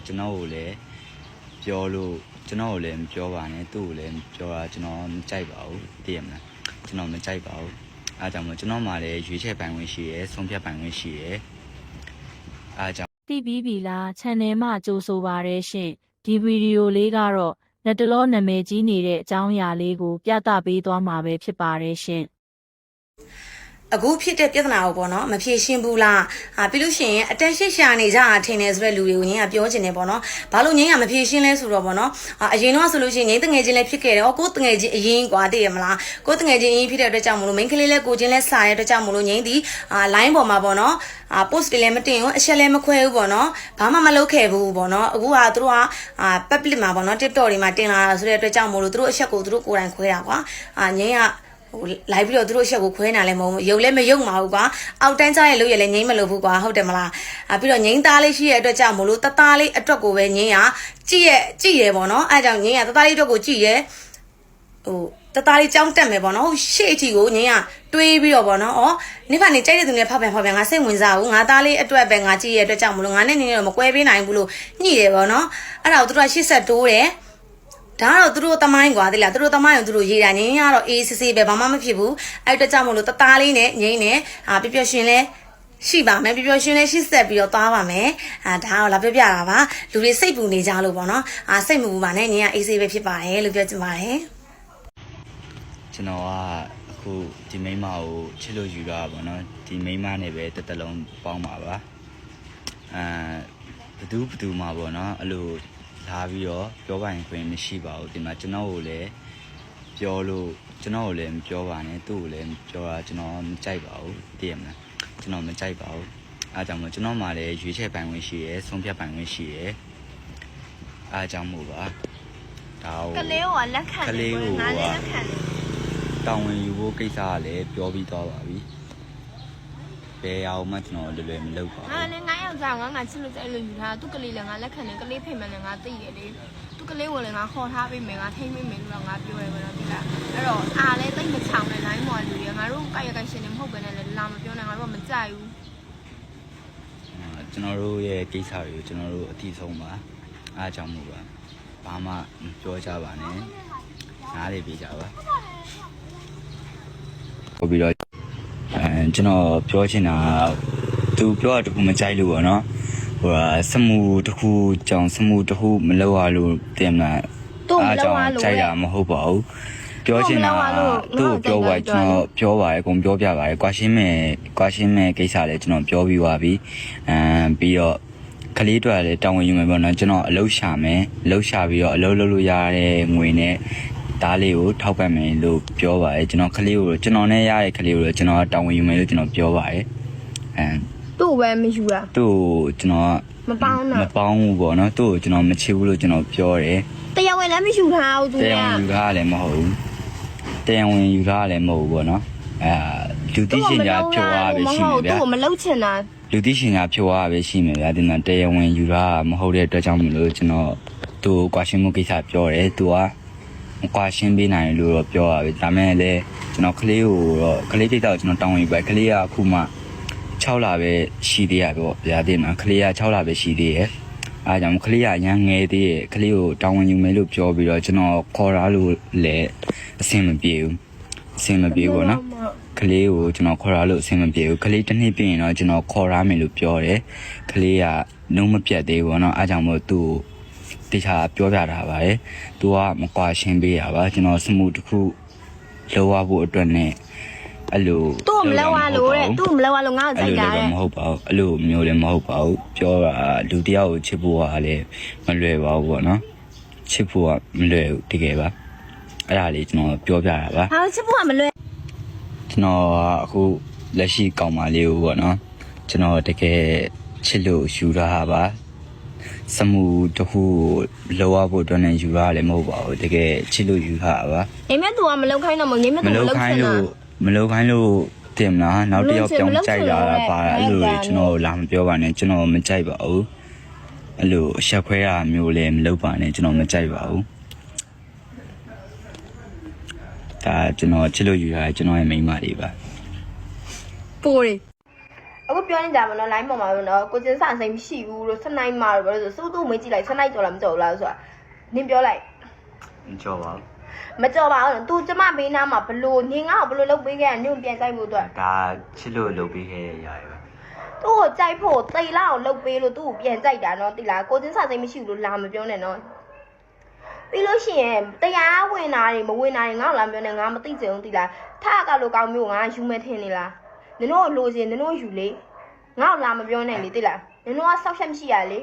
ကျွန်တော်ကိုလည်းပြောလို့ကျွန်တော်ကိုလည်းမပြောပါနဲ့သူ့ကိုလည်းပြောတာကျွန်တော်မကြိုက်ပါဘူးသိရမလားကျွန်တော်မကြိုက်ပါဘူးအားကြောင့်မို့ကျွန်တော်မှလည်းရွေးချယ်ပိုင်ခွင့်ရှိရဲဆုံးဖြတ်ပိုင်ခွင့်ရှိရဲအားကြောင့်သိပြီးပြီလား channel မှာကြိုဆိုပါရရှင်ဒီဗီဒီယိုလေးကတော့လက်တလောနာမည်ကြီးနေတဲ့အကြောင်းအရာလေးကိုပြသပေးသွားမှာပဲဖြစ်ပါတယ်ရှင်အခုဖြစ်တဲ့ပြဿနာကိုပေါ့နော်မဖြေရှင်းဘူးလားပြီးလို့ရှိရင်အတက်ရှစ်ရှာနေကြတာထင်တယ်ဆိုတဲ့လူတွေကိုငင်းကပြောချင်တယ်ပေါ့နော်ဘာလို့ငင်းကမဖြေရှင်းလဲဆိုတော့ပေါ့နော်အရင်တော့ဆိုလို့ရှိရင်ငင်းတငယ်ချင်းလည်းဖြစ်ခဲ့တယ်ကိုတငယ်ချင်းအရင်ကွာသိရမလားကိုတငယ်ချင်းအရင်ဖြစ်တဲ့အတွက်ကြောင့်မလို့မိန်းကလေးလည်းကိုချင်းလည်းစားရတဲ့အတွက်ကြောင့်မလို့ငင်းဒီline ပေါ်မှာပေါ့နော်post တွေလည်းမတင်ဘူးအချက်လည်းမခွဲဘူးပေါ့နော်ဘာမှမလုပ်ခဲ့ဘူးပေါ့နော်အခုသူတို့ကpublic မှာပေါ့နော် TikTok တွေမှာတင်လာတာဆိုတဲ့အတွက်ကြောင့်မလို့သူတို့အချက်ကိုသူတို့ကိုယ်တိုင်ခွဲတာကွာငင်းကလိုက်ပြီးတော့သူတို့ရှက်ကိုခွဲနာလဲမဟုတ်ရုပ်လည်းမယုံပါဘူးကွာအောက်တန်းကြရဲ့လို့ရလဲငိမ့်မလို့ဘူးကွာဟုတ်တယ်မလားပြီးတော့ငိမ့်သားလေးရှိရဲ့အတွက်ကြောင့်မလို့တသားလေးအတွက်ကိုပဲငိမ့်ရကြည့်ရဲပေါ့နော်အဲကြောင့်ငိမ့်ရတသားလေးအတွက်ကိုကြည့်ရဲတသားလေးကြောင်းတက်မယ်ပေါ့နော်ရှေ့အထိကိုငိမ့်ရတွေးပြီးတော့ပေါ့နော်နိဗ္ဗာန်နေကြိုက်တဲ့သူနဲ့ဖောက်ပြန်ငါစိတ်ဝင်စားဘူးငါသားလေးအတွက်ပဲငါကြည့်ရဲ့အတွက်ကြောင့်မလို့ငါနဲ့နေတော့မကွဲပေးနိုင်ဘူးလို့ညှိတယ်ပေါ့နော်အဲ့ဒါကိုသူတို့ကရှေ့ဆက်တိုးတယ်ဒါကတော့သူတို့တမိုင်းကွာသိလားသူတို့တမိုင်းကိုသူတို့ရေးတာငင်းရတော့အေးစစ်စစ်ပဲဘာမှမဖြစ်ဘူးအဲ့အတွက်ကြောင့်မလို့တသားလေးနဲ့ငင်းနဲ့ပျော်ရွှင်လဲရှိပါမယ်ပျော်ရွှင်လဲရှိဆက်ပြီးတော့သွားပါမယ်ဒါကတော့လာပြပြတာပါလူတွေစိတ်ပူနေကြလို့ပေါ့နော်စိတ်မပူပါနဲ့ငင်းကအေးဆေးပဲဖြစ်ပါတယ်လို့ပြောချင်ပါတယ်ကျွန်တော်ကအခုဒီမိန်းမကိုချစ်လို့ယူတာပေါ့နော်ဒီမိန်းမနဲ့ပဲတစ်သက်လုံးပေါင်းပါပါဘသူမှပေါ့နော်အဲ့လိုလာပြီးတော့ပြောပိုင်ခွင့်မရှိပါဘူးဒီမှာကျွန်တော်ကိုလည်းပြောလို့ကျွန်တော်ကိုလည်းမပြောပါနဲ့သူ့ကိုလည်းပြောတာကျွန်တော်မကြိုက်ပါဘူးသိရမလားကျွန်တော်မကြိုက်ပါဘူးအားကြောင့်မို့ကျွန်တော်မှလည်းရွေးချယ်ပိုင်ခွင့်ရှိရဲဆုံးဖြတ်ပိုင်ခွင့်ရှိရဲအားကြောင့်မို့ပါဒါကလေးကလက်ခံကလေးကိုလက်ခံတောင်းဝင်ယူဖို့ကိစ္စကလည်းပြောပြီးသွားပါပြီဘယ်အောင်မှကျွန်တော်လွယ်မလုပ်ပါဘူးလည်းငါယောက်ျားငါချစ်လို့တဲ့လူယူထားသူကလေးလည်းငါလက်ခံတယ်ကလေးဖိမှန်လည်းငါသိတယ်လေသူကလေးကိုလည်းငါခေါ်ထားပေးမယ်ငါထိမ့်ပေးမယ်လို့တော့ငါပြောတယ်ပဲတော့ဒီလားအဲ့တော့လည်းတိတ်မချောင်နဲ့ line ပေါ်လူတွေငါတို့ကိုက်ရကိုက်ရှင်နေမဟုတ်ဘဲနဲ့လည်းလာမပြောနိုင်ငါတို့ကမကြိုက်ဘူးကျွန်တော်တို့ရဲ့ကိစ္စတွေကိုကျွန်တော်တို့အတိဆုံးပါအားကြောင့်မို့ပါဘာမှပြောကြပါနဲ့နားလေပြကြပါဟုတ်ပြီတော့ကျွန်တော်ပြောချင်တာသူပြောတာတခုမကြိုက်လို့ပေါ့နော်စမှုတခုကြောင့်စမှုတခုမလောက်ရလို့တင်မလားအားကြောင့်ကြိုက်တာမဟုတ်ပါဘူးပြောချင်တာသူ့ပြောပါကျွန်တော်ပြောပါတယ်အကုန်ပြောပြပါတယ်ကွာရှင်းမဲ့ကိစ္စလည်းကျွန်တော်ပြောပြီးသွားပြီပြီးတော့ကလေးတွေလည်းတောင်းဝင်ယူမယ်ပေါ့နော်ကျွန်တော်အလုပ်ရှာမယ်အလုပ်ရှာပြီးတော့အလုပ်လုပ်လို့ရတဲ့ငွေနဲ့ဒါလေးကိုထောက်ပံ့မယ်လို့ပြောပါတယ်ကျွန်တော်ကလေးကိုကျွန်တော်နဲ့ရတဲ့ကလေးကိုကျွန်တော်တောင်းဝင်ယူမယ်လို့ကျွန်တော်ပြောပါတယ်သူ့ပဲမယူတာသူ့ကျွန်တော်မပေါင်းဘူးပေါ့နော်သူ့ကိုကျွန်တော်မချစ်ဘူးလို့ကျွန်တော်ပြောတယ်တရားဝင်လည်းမယူထားဘူးသူကတရားဝင်ယူထားလည်းမဟုတ်ဘူးတရားဝင်ယူထားလည်းမဟုတ်ဘူးပေါ့နော်လူသိရှင်ကြားဖြိုးရပဲရှိမယ်ဗျာသူ့ကိုမလှုပ်ချင်တာလူသိရှင်ကြားဖြိုးရပဲရှိမယ်ဗျာဒီမှာတရားဝင်ယူထားမဟုတ်တဲ့အတွက်ကြောင့်မလို့ကျွန်တော်သူ့ကွာရှင်းမှုကိစ္စပြောတယ်သူကကွာရှင်းပေးနိုင်လို့တော့ပြောရပြီဒါမဲ့လည်းကျွန်တော်ကလေးကိုတော့ကလေးကိစ္စကိုကျွန်တော်တောင်းယူပဲကလေးကအခုမှ6လပဲရှိသေးရပေါ့ဗျာတင်မှာကလေးက6လပဲရှိသေးရဲ့အားကြောင့်ကလေးကရန်ငယ်သေးရဲ့ကလေးကိုတောင်းဝင်ယူမယ်လို့ပြောပြီးတော့ကျွန်တော်ခေါ်ရလို့လည်းအဆင်မပြေဘူးပေါ့နော်ကလေးကိုကျွန်တော်ခေါ်ရလို့အဆင်မပြေဘူးကလေးတစ်နှစ်ပြည့်ရင်တော့ကျွန်တော်ခေါ်ရမယ်လို့ပြောတယ်ကလေးကနှုံးမပြတ်သေးဘူးပေါ့နော်အားကြောင့်မို့သူ့တေချာပြောပြတာပါတယ်သူကမကွာရှင်းပေးရပါကျွန်တော်စမှုတစ်ခုလောရဖို့အတွက်နဲ့အဲ့လိုသူ့မလောက်ရလို့တဲ့သူ့မလောက်ရလို့ငါ့ကိုစိုက်တာတဲ့မဟုတ်ပါဘူးအဲ့လိုမျိုးလည်းမဟုတ်ပါဘူးပြောတာလူတယောက်ကိုချစ်ဖို့ကလည်းမလွယ်ပါဘူးပေါ့နော်ချစ်ဖို့ကမလွယ်ဘူးတကယ်ပါအဲ့ဒါလေးကျွန်တော်ပြောပြတာပါဟာချစ်ဖို့ကမလွယ်ကျွန်တော်အခုလက်ရှိကောင်မလေးကိုပေါ့နော်ကျွန်တော်တကယ်ချစ်လို့ယူတာပါစမှုတခုလောရဖို့အတွက်နဲ့ယူရလည်းမဟုတ်ပါဘူးတကယ်ချစ်လို့ယူတာပါအိမ်မက်သူကမလောက်ခိုင်းတော့မငိမ့်မသူမလောက်ခိုင်းလို့တင်မလားနောက်တစ်ယောက်ပြောင်းကြိုက်လာတာပါအဲ့လိုကျွန်တော်လာမပြောပါနဲ့ကျွန်တော်မကြိုက်ပါဘူးအဲ့လိုအဆက်ခွဲတာမျိုးလည်းမလုပ်ပါနဲ့ကျွန်တော်မကြိုက်ပါဘူးဒါကျွန်တော်ချစ်လို့ယူတာကျွန်တော်ရဲ့မိန်းမလေးပါပိုးရီ အခုပြောနေကြမှာနော် line ပေါ်မှာနော်ကိုကျင်းစာစိမ်မရှိဘူးလို့စနိုက်မှာလို့ပြောလို့ဆိုစိုးသူ့မေးကြည့်လိုက်စနိုက်ကြော်လားမကြော်လားဆိုတာနင်ပြောလိုက် မကြောက်ပါဘူး မကြော်ပါဘူး။ तू ကျမဘေးနားမှာဘလို့နင်ငါ့ကိုဘလို့လုပ်ပေးခဲ့ရညွန့်ပြန်ကြိုက်ဖို့အတွက် ဒါချစ်လို့လုပ်ပေးခဲ့ရရပဲ သူ့ကိုကြိုက်ဖို့တိတ်လောက်အောင်လုပ်ပေးလို့သူ့ကိုပြန်ကြိုက်တာနော်တိလားကိုချင်းစာစိမ်မရှိဘူးလို့လာမပြောနဲ့နော်ပြီးလို့ရှိရင်တရားဝင်တာတွေမဝင်တာတွေငါ့ကိုလာပြောနေငါမသိချင်ဘူးတိလားထကလို့ကောင်းမျိုးငါယူမဲ့ထင်နေလားနင်တို့လိုချင်နင်တို့ယူလေငါ့ကိုလာမပြောနဲ့လေတိလားနင်တို့ကဆောက်ချက်မရှိရလေ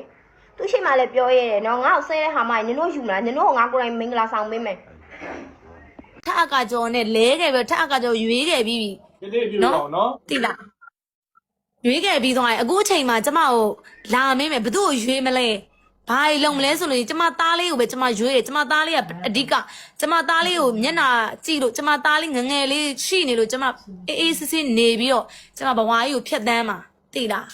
သူရှိမှလည်းပြောရဲတယ်နော်ငါ့ကိုဆဲတဲ့ဟာမှနင်တို့ယူမလားနင်တို့ကငါကိုယ်တိုင်မင်္ဂလာဆောင်ပေးမယ် ထအကကြောနဲ့လဲခဲ့ပဲထအကကြောရွေးခဲ့ပြီးနော်တိလားရွေးခဲ့ပြီးသွားရင်အခုအချိန်မှာကျမကိုလာမင်းမယ်ဘသူ့ကိုရွေးမလဲဘာလုံးမလဲဆိုလို့ကျမသားလေးကိုပဲကျမရွေးတယ်ကျမသားလေးကအဓိကကျမသားလေးကိုမျက်နှာကြည့်လို့ကျမသားလေးငငယ်လေးရှိနေလို့ကျမအေးစစ်စစ်နေပြီးတော့ကျမဘဝကြီးကိုဖျက်ဆီးမှာတိလား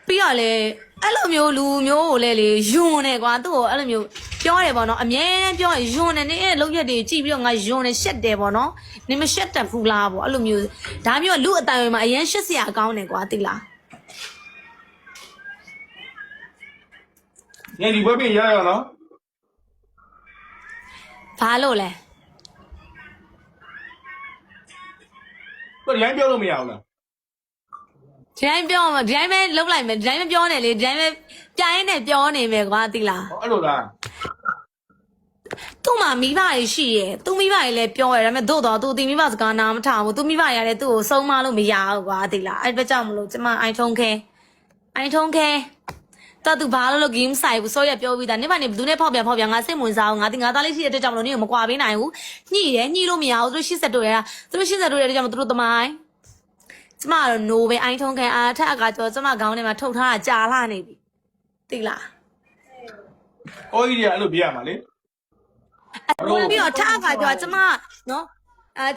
ပြီးတော့လေအဲ့လိုမျိုးလူမျိုးကိုလည်းလေယွန်းနေကွာသူ့ကိုအဲ့လိုမျိုးပြောတယ်ပေါ့နော်အမြဲတမ်းပြောရင်ယွန်းနေနေတဲ့လောက်ရက်တွေကြည့်ပြီးတော့ငါယွန်းနေရှက်တယ်ပေါ့နော်နေမရှက်တတ်ဘူးလားပေါ့အဲ့လိုမျိုးဒါမျိုးလူအတိုင်းမှာအရင်ရှက်စရာကောင်းတယ်ကွာသိလား ညဒီဘက်ပြင်ရရနော် ဘာလို့လဲ ကိုရိုင်းပြောလို့မရဘူးလား ဒီတိုင်းပြောမှာဒီတိုင်းပဲလှုပ်လိုက်မယ်ဒီတိုင်းပဲပြောနေလေဒီတိုင်းပဲပြိုင်းနေပြောနေမယ်ကွာသိလား အဲ့လိုလား သူ့မှာမိဘတွေရှိရဲ့သူ့မိဘတွေလည်းပြောရတယ်ဒါပေမဲ့သို့တော့သူဒီမိဘစကားနာမထောင်ဘူးသူမိဘရလည်းသူ့ကိုစုံမလို့မရဘူးကွာသိလားအဲ့ဘက်ကြောင့်မလို့ကျမအိုင်ထုံးခဲတော်သူဘာလို့ဂိမ်းဆိုင်ဘူးဆိုရပြောပြီးသားနိဗ္ဗာန်နေဘယ်သူနဲ့ဖောက်ပြန်ငါစိတ်ဝင်စားအောင်ငါသားလေးရှိတဲ့အတွက်ကြောင့်မလို့နေမကွာပေးနိုင်ဘူးညှိတယ်ညှိလို့မရဘူးသူတို့80တို့ရသူတို့80တို့ရတဲ့ကြောင့်သူတို့သမိုင်းကျမကတော့ no ပဲအိုင်ထုံးခဲအားထက်ကကြောကျမခေါင်းထဲမှာထုတ်ထားတာကြာလာနေပြီသိလား အိုးကြီးတွေကအဲ့လိုပြရမှာလေ အဲ့ပြီးတော့ထက်ကကြောကျမနော်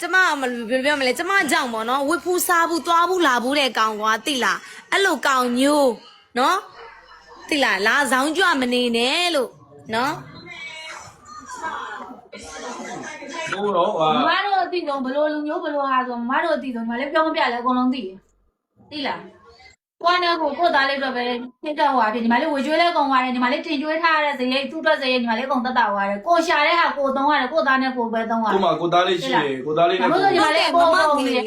ကျမဘယ်လိုပြောမလဲကျမကြောင့်ပေါ့နော်ဝစ်ဖူးစားဘူးသွားဘူးလာဘူးတဲ့ကောင်ကွာသိလားအဲ့လိုကောင်မျိုးနော်သိလားလာဆောင်ကြွမနေနဲ့လို့နော် ဟိုတော့ဟာ မတို့အတိဆုံးဘလို့လူမျိုးဘလို့ဟာဆိုမတို့အတိဆုံးမလည်းပြောမပြလဲအကုန်လုံးသိတယ်သိလားကိုယ်နဲ့ကိုသားလေးတော့ပဲဖြစ်တော့ဟွာဖြစ်ဒီမှာလေးဝေကျွေးလဲကုန်သွားတယ်ဒီမှာလေးတင်ကျွေးထားရတဲ့ဇရိတ်သူ့အတွက်ဇရိတ်ဒီမှာလေးကုန်တက်တာသွားတယ်ကိုရှာတဲ့ဟာကိုသုံးရတယ်ကိုသားနဲ့ကိုပဲသုံးရတယ် ကိုမကိုသားလေးရှိတယ်ကိုသားလေးနဲ့ ဘာလို့ဒီမှာလေးကိုသုံးနေလဲ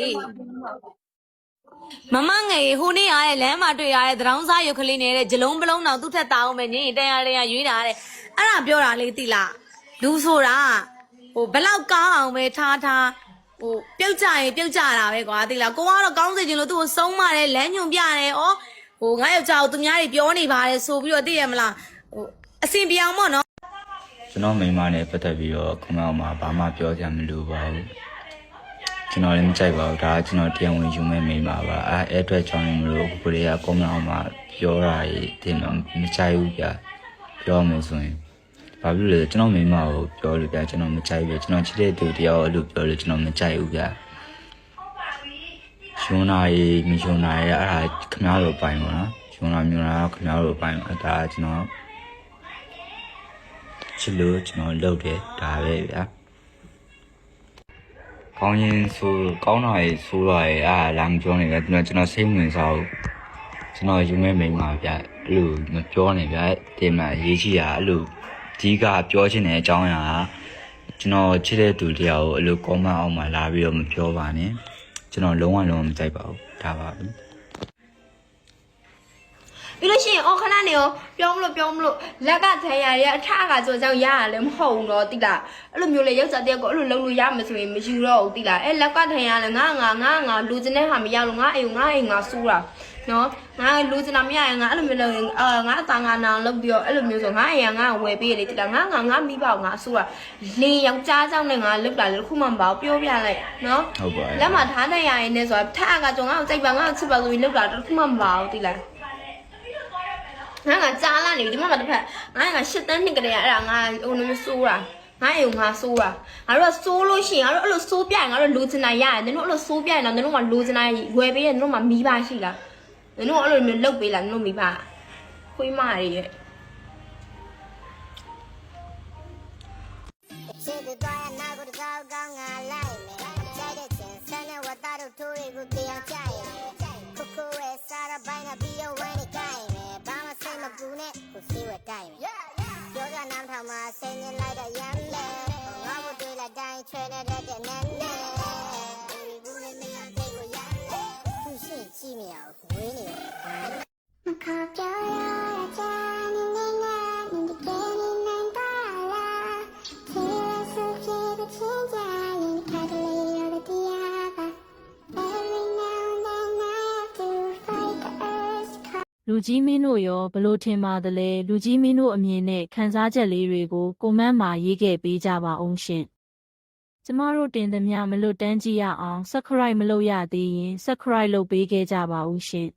မမငယ်ဟိုနေ့အားလမ်းမှာတွေ့ရတဲ့သတောင်းစားရုပ်ကလေးနေတဲ့ဂျလုံးပလုံးတော်သူ့ထက်တောင်းမယ်ညင်တန်ရရွေးတာတဲ့အဲ့ဒါပြောတာလေးသိလားလူဆိုတာဟိုဘလောက်ကောင်းအောင်ပဲထားဟိုပြုတ်ကြရင်ပြုတ်ကြတာပဲကွာသိလားကိုကတော့ကောင်းစေချင်လို့သူ့ကိုစုံးမတယ်လမ်းညွန်ပြတယ်ဩဟိုငါယောက်ျားကိုသူများတွေပြောနေပါတယ်ဆိုပြီးတော့သိရမလားဟိုအစင်ပြောင်းပေါ့နော် ကျွန်တော်မိန်းမနဲ့ပတ်သက်ပြီးတော့ခုမှဘာမှပြောကြမလို့ပါဘူးကျွန်တော်လည်းမကြိုက်ပါဘူးဒါကကျွန်တော်တရားဝင်ယူမဲ့မိန်းမပါအဲ့အတွက်ကြောင့်မလို့အခုကိုရီးယားကွန်မန့်အောင်မှာပြောတာတင်တော့မကြိုက်ဘူးဗျပြောမယ်ဆိုရင်ဘာဖြစ်လဲကျွန်တော်မိန်းမကိုပြောလို့ဗျကျွန်တော်မကြိုက်ဘူးကျွန်တော်ချစ်တဲ့သူတယောက်အဲ့လိုပြောလို့ကျွန်တော်မကြိုက်ဘူးဗျရှုံးနာရီမရှုံးနာရီအဲ့ဒါခင်ဗျားတို့ပိုင်ပါနော်ရှုံးနာမျိုးနာခင်ဗျားတို့ပိုင်ပါဒါကျွန်တော်ချစ်လို့ကျွန်တော်လုပ်တယ်ဒါပဲဗျာကောင်းရင်ဆိုကောင်းတာရေဆိုးတာရေလာမပြောနေဗျာကျွန်တော်စိတ်ဝင်စားဘူးကျွန်တော်ယူမဲ့မိန်းမဗျာအဲ့လိုမပြောနေဗျာတင်မှာရေးချီတာအဲ့လိုဒီကပြောချင်တဲ့အကြောင်းအရာကျွန်တော်ချစ်တဲ့သူတယောက်ကိုအဲ့လိုကွန်မန့်အောင်မှာလာပြီးတော့မပြောပါနဲ့ကျွန်တော်လုံးဝမကြိုက်ပါဘူးဒါပါပဲ ပြီးလို့ရှိရင်အော်ခဏနေရောပြောမလို့လက်ကထန်ရရအထကကြောကြောင့်ရရလည်းမဟုတ်ဘူးတော့တိလားအဲ့လိုမျိုးလေရောက်စားတဲ့ကိုအဲ့လိုလုံးလို့ရမယ်ဆိုရင်မရှိတော့ဘူးတိလားအဲ့လက်ကထန်ရလည်းငါလူကျင်တဲ့ဟာမရလို့ငါအိမ်ငါစူးတာနော်ငါလူကျင်တာမရရင်ငါအဲ့လိုမျိုးလုပ်ရင်ငါအသားငါနာလုပ်ပြီးတော့အဲ့လိုမျိုးဆိုငါအိမ်ကငါဝယ်ပေးလေတိလားငါမိဘငါစူးတာလေယောက်ျားကြောင့်လည်းငါလုပ်တာလေခုမှမပါဘူးပြောပြလိုက်နော် ဟုတ်ပါရဲ့ လက်မှာထားတဲ့ရရင်လည်းဆိုတာထကကြောငါ့ကိုကြိုက်ပါငါ့ကိုချစ်ပါဆိုပြီးလုပ်တာတခုမှမပါဘူးတိလားငါကြားလာနေဒီမှာတစ်ဖက်ငါ8တန်းနှစ်ကလေးအဲ့ဒါငါဟိုလိုမျိုးစိုးတာငါအိမ်ငါစိုးတာငါတို့ကစိုးလို့ရှိရင်ငါတို့အဲ့လိုစိုးပြရင်ငါတို့လိုချင်တာရတယ်နင်တို့အဲ့လိုစိုးပြရင်တော့နင်တို့ကလိုချင်တာဝယ်ပေးရင်နင်တို့မှမိဘရှိလားနင်တို့အဲ့လိုမျိုးလုပ်ပေးလားနင်တို့မိဘခွေးမတွေရဲ့ Chip it boy, I know go to go, go, I like me. Take it to သားတို့ထိုးတွေကိုတရားကြရဲ့ကိုကိုရဲ့စားရပိုင်းနဲ့ပြီးတော့ဝမ်းနေကြရင်ဘာမှစိတ်မပူနဲ့ကိုစီးဝဲတိုင်းပြောကနားထောင်မှာစိတ်ညစ်လိုက်တဲ့ရမ်းလေငါ့ကိုတွေ့လိုက်တိုင်းချွဲနေတဲ့တဲ့နဲ့နဲ့ဒီကူနဲ့နေရာတဲ့ကိုရမ်းလေသူရှိကြည့်မရဘူးဝင်းနေမခါပြောရချာနေနေနာနေဒီကနေ့နိုင်ပါလားချေဆုချေတဲ့ချင်းကြရင်ခါကလေးရတဲ့တရားပါ Every now and then I have to fight the urge လူကြီးမင်းတို့ရောဘလို့ထင်ပါသလဲလူကြီးမင်းတို့အမြင်နဲ့ခန်းစားချက်လေးတွေကိုကွန်မန့်မှာရေးခဲ့ပေးကြပါအောင်ရှင်ကျမတို့တင်သမျှမလွတ်တမ်းကြည့်ရအောင် Subscribe မလုပ်ရသေးရင် Subscribe လုပ်ပေးခဲ့ကြပါဦးရှင်